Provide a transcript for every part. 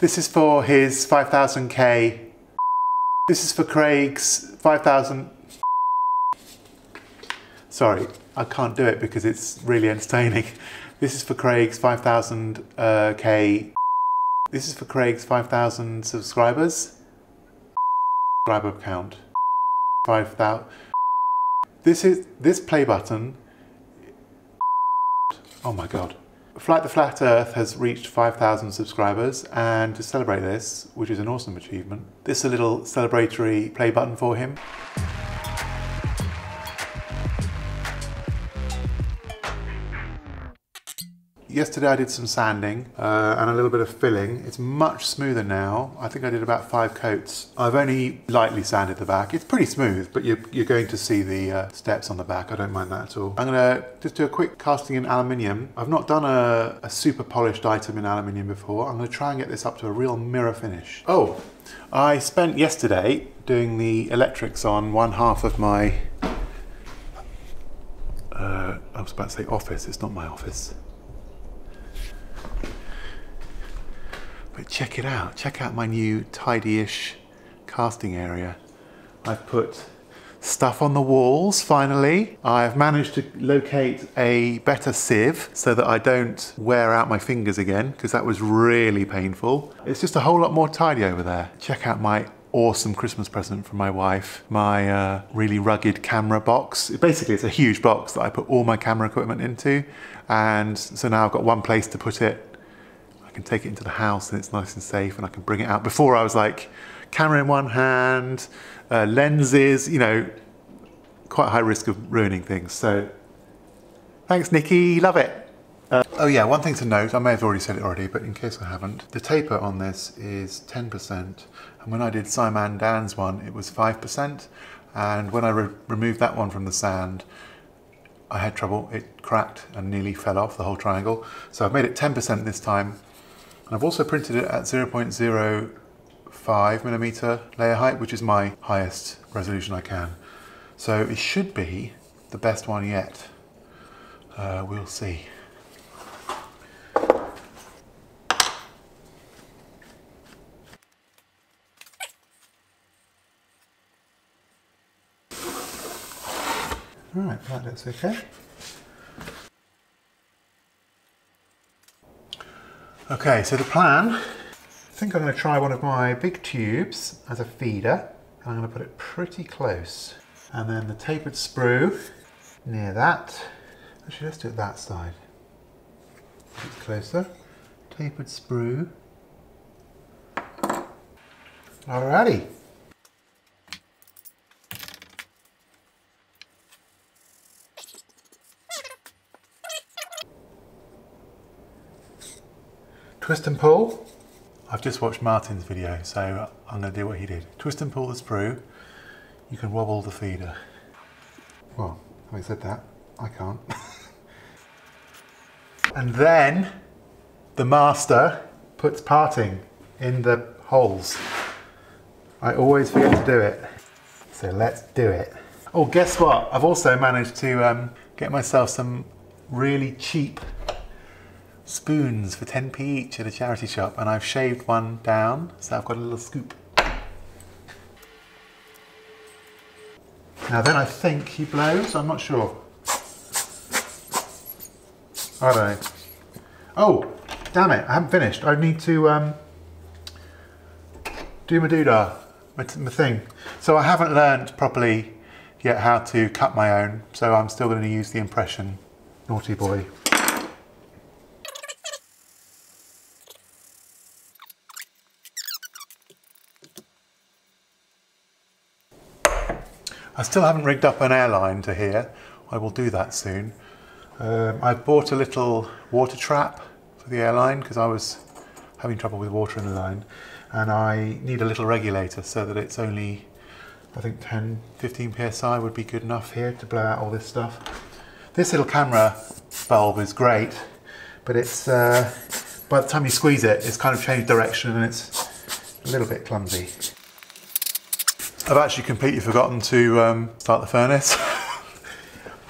This is for his 5000K. This is for Craig's 5000. Sorry, I can't do it because it's really entertaining. This is for Craig's 5000K. This is for Craig's 5000 subscribers. Subscriber count. 5,000. This play button. Oh my god. Flight the Flat Earth has reached 5,000 subscribers, and to celebrate this, which is an awesome achievement, this is a little celebratory play button for him. Yesterday I did some sanding and a little bit of filling. It's much smoother now. I think I did about 5 coats. I've only lightly sanded the back. It's pretty smooth, but you're going to see the steps on the back. I don't mind that at all. I'm gonna just do a quick casting in aluminium. I've not done a super polished item in aluminium before. I'm gonna try and get this up to a real mirror finish. Oh, I spent yesterday doing the electrics on one half of my, I was about to say office, it's not my office. But check it out, check out my new tidy-ish casting area. I've put stuff on the walls, finally. I've managed to locate a better sieve so that I don't wear out my fingers again, because that was really painful. It's just a whole lot more tidy over there. Check out my awesome Christmas present from my wife, my really rugged camera box. Basically, it's a huge box that I put all my camera equipment into, and so now I've got one place to put it. I can take it into the house and it's nice and safe, and I can bring it out. Before I was like, camera in one hand, lenses, you know, quite high risk of ruining things. So thanks, Nikki, love it. Oh yeah, one thing to note, I may have already said it already, but in case I haven't, the taper on this is 10%. And when I did Simon Dan's one, it was 5%. And when I removed that one from the sand, I had trouble. It cracked and nearly fell off the whole triangle. So I've made it 10% this time. And I've also printed it at 0.05mm layer height, which is my highest resolution I can. So it should be the best one yet. We'll see. All right, that looks okay. Okay, so the plan, I think I'm going to try one of my big tubes as a feeder. I'm going to put it pretty close. And then the tapered sprue near that. Actually, let's do it that side. A bit closer. Tapered sprue. Alrighty. Twist and pull. I've just watched Martin's video, so I'm going to do what he did. Twist and pull the sprue. You can wobble the feeder. Well, having said that, I can't. And then the master puts parting in the holes. I always forget to do it. So let's do it. Oh, guess what? I've also managed to get myself some really cheap spoons for 10p each at a charity shop, and I've shaved one down, so I've got a little scoop. Now then, I think he blows, I'm not sure. I don't know. Oh, damn it, I haven't finished. I need to do my doodah, my thing. So I haven't learned properly yet how to cut my own, so I'm still going to use the impression. Naughty boy. I still haven't rigged up an airline to here. I will do that soon. I bought a little water trap for the airline because I was having trouble with water in the line, and I need a little regulator so that it's only, I think 10-15 psi would be good enough here to blow out all this stuff. This little camera bulb is great, but it's by the time you squeeze it, it's kind of changed direction and it's a little bit clumsy. I've actually completely forgotten to start the furnace.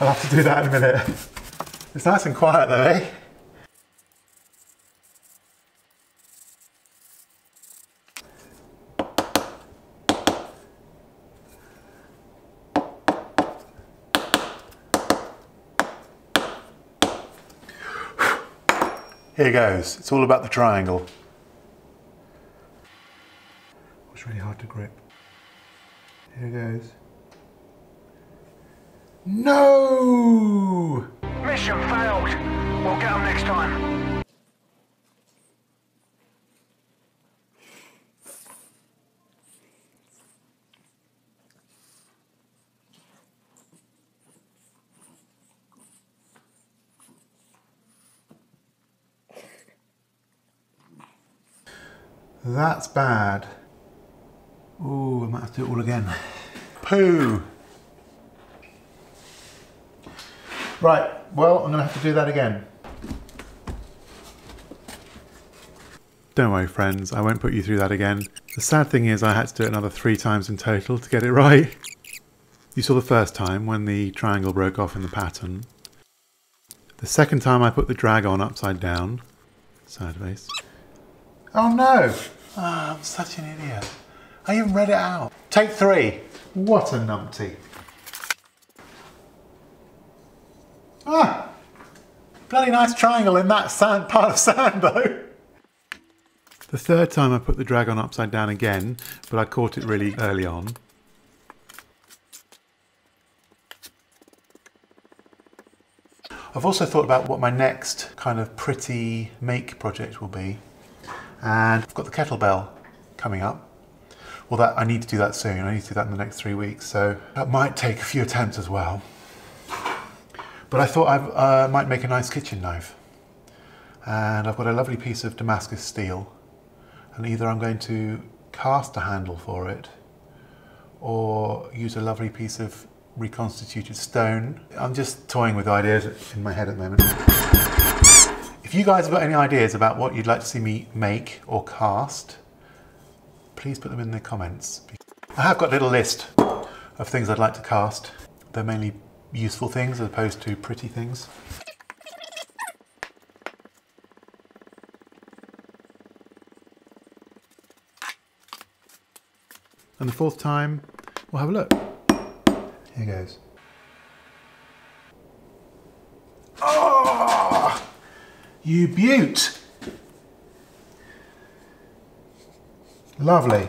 I'll have to do that in a minute. It's nice and quiet though, eh? Here goes. It's all about the triangle. It's really hard to grip. Here goes. No! Mission failed. We'll get them next time. That's bad. Ooh, I might have to do it all again. Poo! Right, well, I'm going to have to do that again. Don't worry, friends, I won't put you through that again. The sad thing is I had to do it another 3 times in total to get it right. You saw the first time when the triangle broke off in the pattern. The second time I put the drag on upside down, sideways. Oh no! Oh, I'm such an idiot. I even read it out. Take 3. What a numpty. Ah! Bloody nice triangle in that sand, pile of sand though. The third time I put the drag on upside down again, but I caught it really early on. I've also thought about what my next kind of pretty make project will be. And I've got the kettlebell coming up. Well, that I need to do that soon. I need to do that in the next 3 weeks. So that might take a few attempts as well. But I thought I might make a nice kitchen knife. And I've got a lovely piece of Damascus steel. And either I'm going to cast a handle for it or use a lovely piece of reconstituted stone. I'm just toying with ideas in my head at the moment. If you guys have got any ideas about what you'd like to see me make or cast, please put them in the comments. I have got a little list of things I'd like to cast. They're mainly useful things as opposed to pretty things. And the 4th time, we'll have a look. Here goes. Oh, you beaut! Lovely.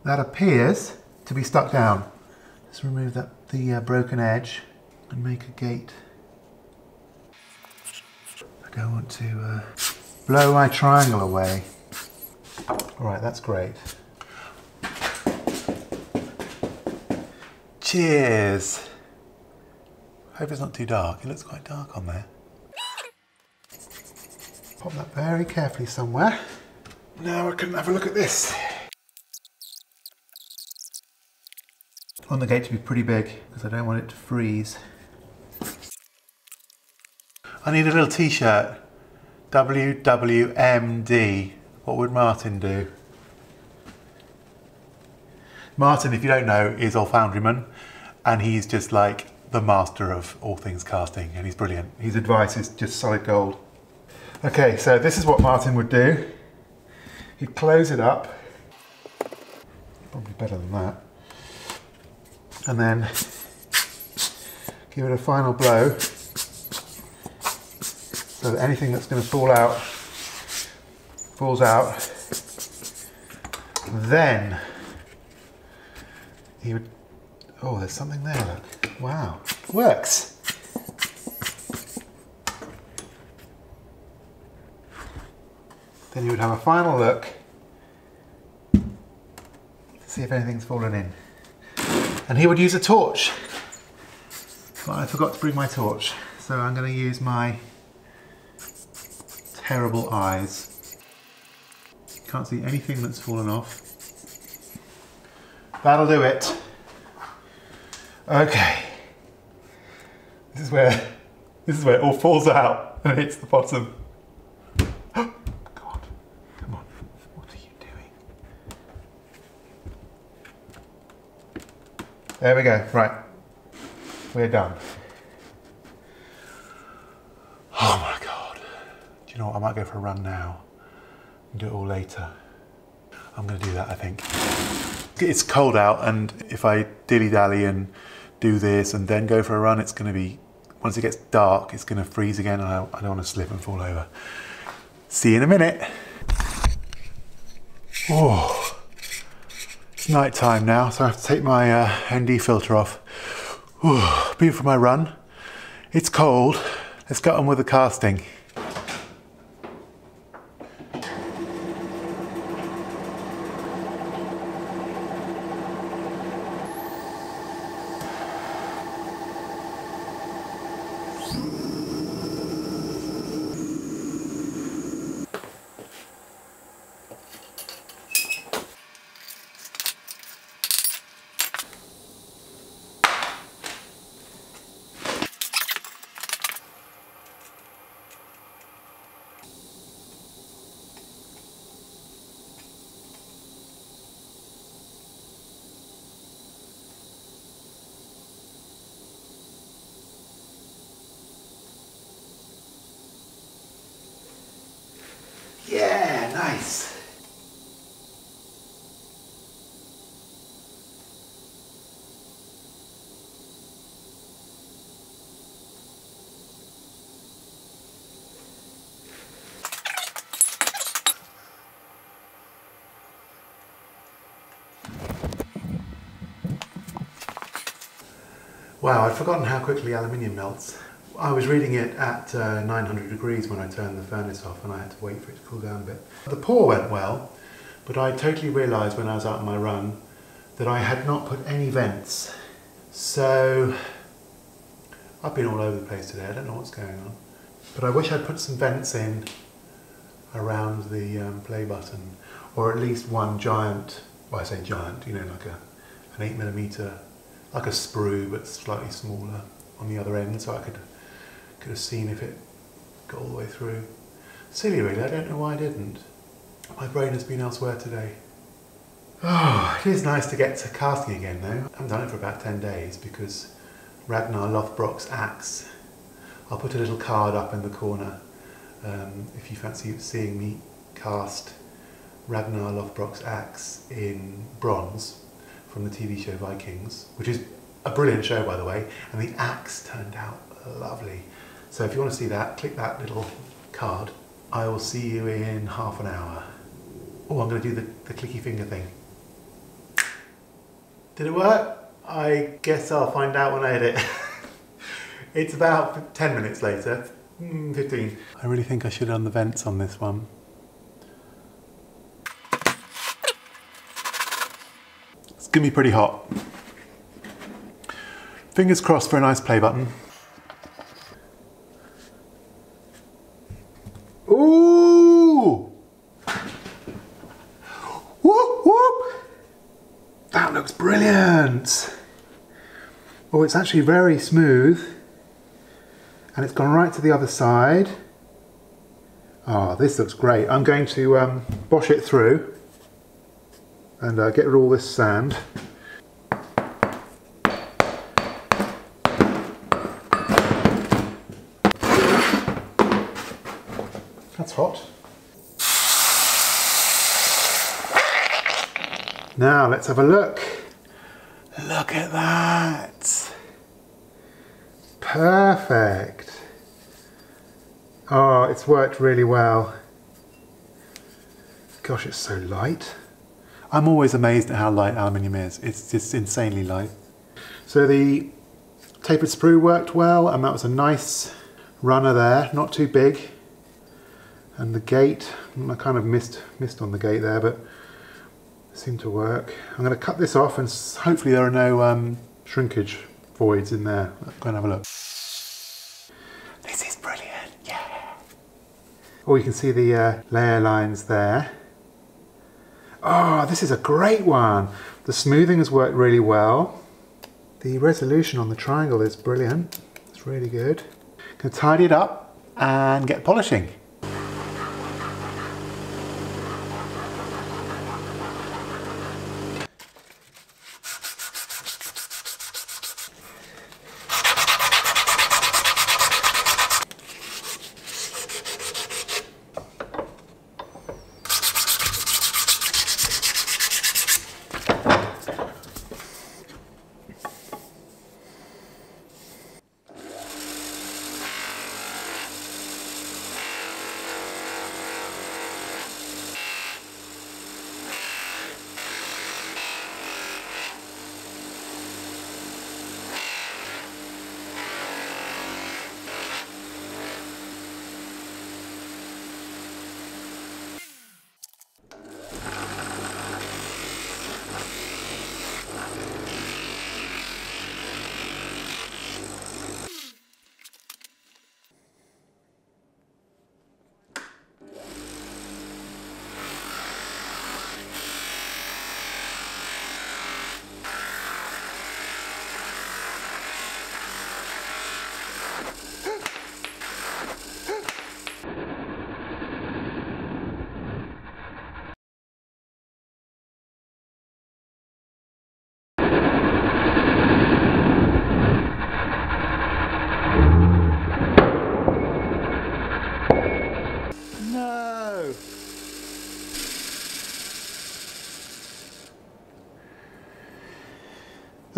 That appears to be stuck down. Let's remove the broken edge and make a gate. I don't want to blow my triangle away. All right, that's great. Cheers. Hope it's not too dark. It looks quite dark on there. Pop that very carefully somewhere. Now I can have a look at this. I want the gate to be pretty big because I don't want it to freeze. I need a little t-shirt. WWMD. What would Martin do? Martin, if you don't know, is Olfoundryman, and he's just like the master of all things casting, and he's brilliant. His advice is just solid gold. Okay, so this is what Martin would do. He'd close it up, probably better than that, and then give it a final blow so that anything that's going to fall out falls out. Then he would, oh, there's something there, look. Wow, works. Then you would have a final look to see if anything's fallen in. And he would use a torch. Well, I forgot to bring my torch, so I'm going to use my terrible eyes. Can't see anything that's fallen off. That'll do it. Okay. This is where it all falls out and hits the bottom. Oh, God. Come on. What are you doing? There we go. Right. We're done. Oh my God. Do you know what? I might go for a run now and do it all later. I'm going to do that, I think. It's cold out, and if I dilly-dally and do this and then go for a run, it's going to be, once it gets dark, it's going to freeze again, and I don't want to slip and fall over. See you in a minute. Oh, it's night time now, so I have to take my ND filter off. Oh, been for my run. It's cold. Let's get on with the casting. Yeah, nice. Wow, I'd forgotten how quickly aluminium melts. I was reading it at 900 degrees when I turned the furnace off, and I had to wait for it to cool down a bit. The pour went well, but I totally realised when I was out on my run that I had not put any vents. So I've been all over the place today, I don't know what's going on. But I wish I'd put some vents in around the PlayButton, or at least one giant, well I say giant, you know, like an 8mm, like a sprue but slightly smaller on the other end, so I could have seen if it got all the way through. Silly really, I don't know why I didn't. My brain has been elsewhere today. Oh, it is nice to get to casting again though. I haven't done it for about 10 days because Ragnar Lothbrok's axe. I'll put a little card up in the corner if you fancy seeing me cast Ragnar Lothbrok's axe in bronze from the TV show Vikings, which is a brilliant show by the way, and the axe turned out lovely. So if you want to see that, click that little card. I will see you in half an hour. Oh, I'm going to do the clicky finger thing. Did it work? I guess I'll find out when I edit. It's about 10 minutes later, 15. I really think I should have done the vents on this one. It's going to be pretty hot. Fingers crossed for a nice play button. Ooh! Whoop, whoop! That looks brilliant! Oh, it's actually very smooth. And it's gone right to the other side. Oh, this looks great. I'm going to wash it through and get rid of all this sand. That's hot. Now let's have a look. Look at that. Perfect. Oh, it's worked really well. Gosh, it's so light. I'm always amazed at how light aluminium is. It's just insanely light. So the tapered sprue worked well, and that was a nice runner there, not too big. And the gate, I kind of missed on the gate there, but it seemed to work. I'm going to cut this off and hopefully there are no shrinkage voids in there. Let's go and have a look. This is brilliant, yeah. Oh, you can see the layer lines there. Oh, this is a great one. The smoothing has worked really well. The resolution on the triangle is brilliant. It's really good. Going to tidy it up and get polishing.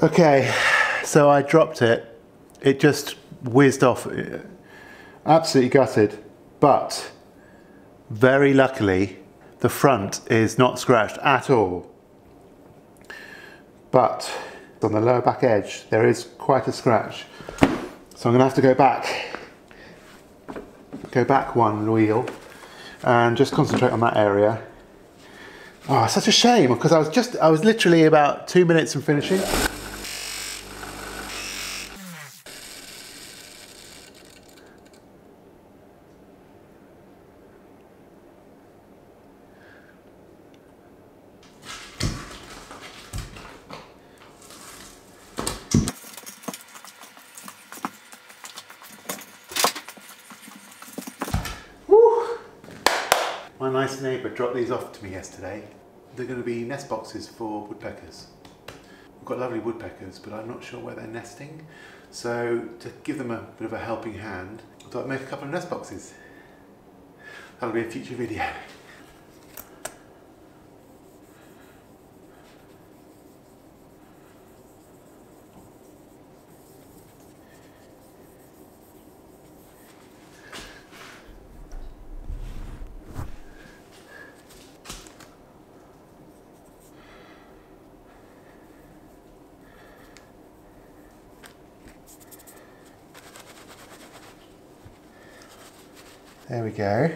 Okay, so I dropped it. It just whizzed off. Absolutely gutted. But very luckily, the front is not scratched at all. But on the lower back edge, there is quite a scratch. So I'm gonna have to go back one wheel and just concentrate on that area. Oh, such a shame, because I was literally about 2 minutes from finishing. My nice neighbour dropped these off to me yesterday. They're going to be nest boxes for woodpeckers. We've got lovely woodpeckers, but I'm not sure where they're nesting. So to give them a bit of a helping hand, I thought I'd make a couple of nest boxes. That'll be a future video. There we go.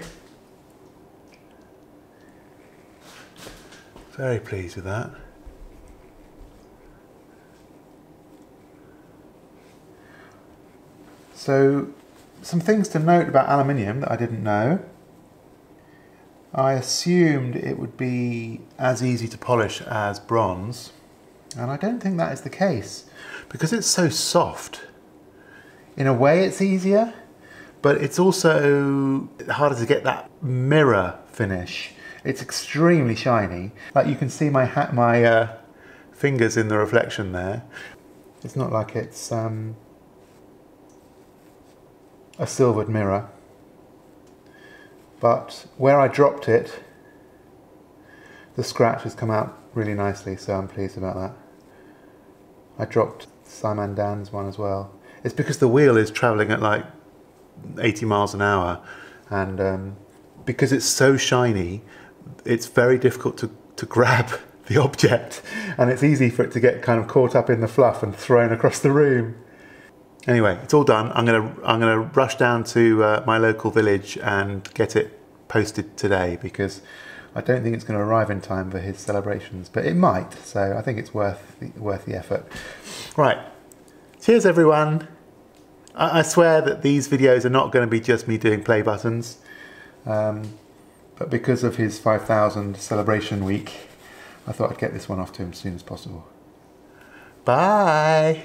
Very pleased with that. So, some things to note about aluminium that I didn't know. I assumed it would be as easy to polish as bronze, and I don't think that is the case, because it's so soft. In a way it's easier, but it's also harder to get that mirror finish. It's extremely shiny. Like you can see my fingers in the reflection there. It's not like it's a silvered mirror. But where I dropped it, the scratch has come out really nicely, so I'm pleased about that. I dropped Simon Dan's one as well. It's because the wheel is travelling at like 80 miles an hour, and because it's so shiny, it's very difficult to grab the object, and it's easy for it to get kind of caught up in the fluff and thrown across the room. Anyway, it's all done. I'm gonna rush down to my local village and get it posted today, because I don't think it's going to arrive in time for his celebrations, but it might, so I think it's worth the effort. Right, cheers everyone. I swear that these videos are not going to be just me doing play buttons, but because of his 5,000 celebration week, I thought I'd get this one off to him as soon as possible. Bye!